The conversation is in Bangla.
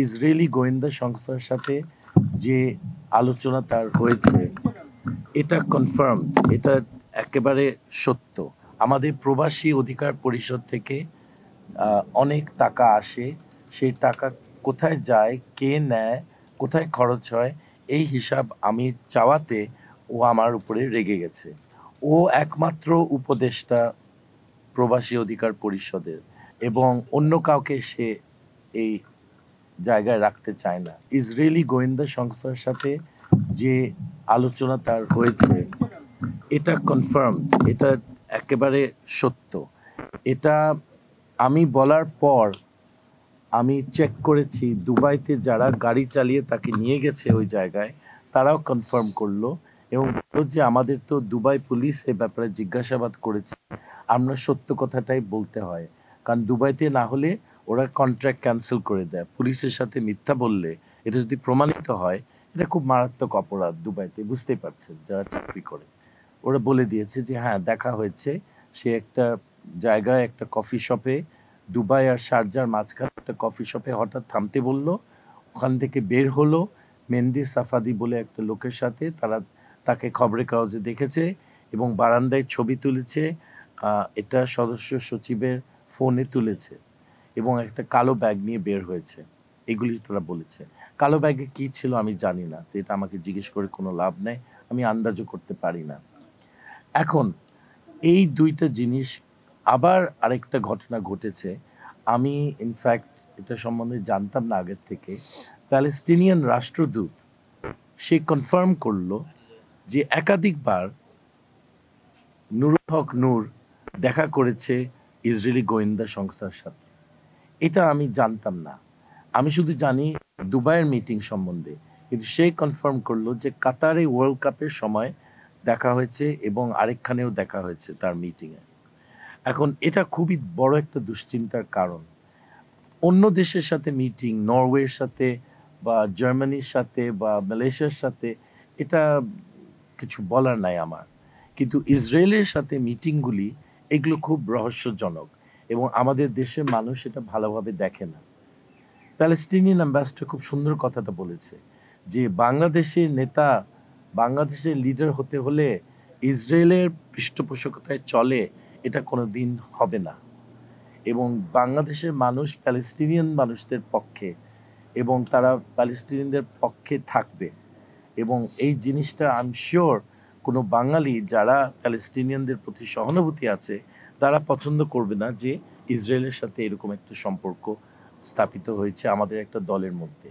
ইসরায়েলি গোয়েন্দা সংস্থার সাথে যে আলোচনা তার হয়েছে এটা কনফার্ম, এটা একেবারে সত্য। আমাদের প্রবাসী অধিকার পরিষদ থেকে অনেক টাকা আসে, সেই টাকা কোথায় যায়, কে নেয়, কোথায় খরচ হয়, এই হিসাব আমি চাওয়াতে ও আমার উপরে রেগে গেছে। ও একমাত্র উপদেষ্টা প্রবাসী অধিকার পরিষদের, এবং অন্য কাউকে সে এই জায়গায় রাখতে চায় না। ইসরায়েলি গোয়েন্দা সংস্থার সাথে যে আলোচনা তার হয়েছে এটা কনফার্ম, এটা একেবারে সত্য। এটা আমি বলার পর আমি চেক করেছি, দুবাইতে যারা গাড়ি চালিয়ে তাকে নিয়ে গেছে ওই জায়গায় তারাও কনফার্ম করলো, এবং বললো যে আমাদের তো দুবাই পুলিশ এ ব্যাপারে জিজ্ঞাসাবাদ করেছে, আমরা সত্য কথাটাই বলতে হয়, কারণ দুবাইতে না হলে ওরা কন্ট্রাক্ট ক্যান্সেল করে দেয়। পুলিশের সাথে মিথ্যা বললে এটা যদি প্রমাণিত হয়, এটা খুব মারাত্মক অপরাধ দুবাইতে, বুঝতেই পারছেন যারা চাকরি করে। ওরা বলে দিয়েছে যে হ্যাঁ দেখা হয়েছে, সে একটা জায়গায় একটা কফি শপে, দুবাই আর শারজার মাঝখানে একটা কফি শপে হঠাৎ থামতে বলল, ওখান থেকে বের হলো মেহেদি সাফাদি বলে একটা লোকের সাথে, তারা তাকে খবরের কাগজে দেখেছে এবং বারান্দায় ছবি তুলেছে, এটা সদস্য সচিবের ফোনে তুলেছে, এবং একটা কালো ব্যাগ নিয়ে বের হয়েছে। এগুলি তারা বলেছে। কালো ব্যাগে কি ছিল আমি জানি না, তো এটা আমাকে জিজ্ঞেস করে কোনো লাভ নেই, আমি আন্দাজও করতে পারি না। এখন এই দুইটা জিনিস, আবার আরেকটা ঘটনা ঘটেছে, আমি ইনফ্যাক্ট এটা সম্বন্ধে জানতাম না আগের থেকে। প্যালেস্টিনিয়ান রাষ্ট্রদূত সে কনফার্ম করলো যে একাধিকবার নুরুল হক নূর দেখা করেছে ইসরায়েলি গোয়েন্দা সংস্থার সাথে। এটা আমি জানতাম না, আমি শুধু জানি দুবাইয়ের মিটিং সম্বন্ধে, কিন্তু সে কনফার্ম করলো যে কাতারে ওয়ার্ল্ড কাপের সময় দেখা হয়েছে এবং আরেকখানেও দেখা হয়েছে তার মিটিংয়ে। এখন এটা খুবই বড় একটা দুশ্চিন্তার কারণ। অন্য দেশের সাথে মিটিং, নরওয়ের সাথে বা জার্মানির সাথে বা মালয়েশিয়ার সাথে, এটা কিছু বলার নাই আমার, কিন্তু ইসরায়েলের সাথে মিটিংগুলি এগুলো খুব রহস্যজনক, এবং আমাদের দেশের মানুষ এটা ভালোভাবে দেখে না। প্যালেস্টিনিয়ান অ্যাম্বাসেডর খুব সুন্দর কথাটা বলেছে যে বাংলাদেশের নেতা, বাংলাদেশের লিডার হতে হলে ইসরায়েলের পৃষ্ঠপোষকতায় চলে, এটা কোনো দিন হবে না, এবং বাংলাদেশের মানুষ প্যালেস্টিনিয়ান মানুষদের পক্ষে, এবং তারা প্যালেস্টিনিয়ানদের পক্ষে থাকবে, এবং এই জিনিসটা আই এম শিওর কোনো বাঙালি যারা প্যালেস্টিনিয়ানদের প্রতি সহানুভূতি আছে তারা পছন্দ করবে না যে ইসরায়েলের সাথে এরকম একটা সম্পর্ক স্থাপিত হয়েছে আমাদের একটা দলের মধ্যে।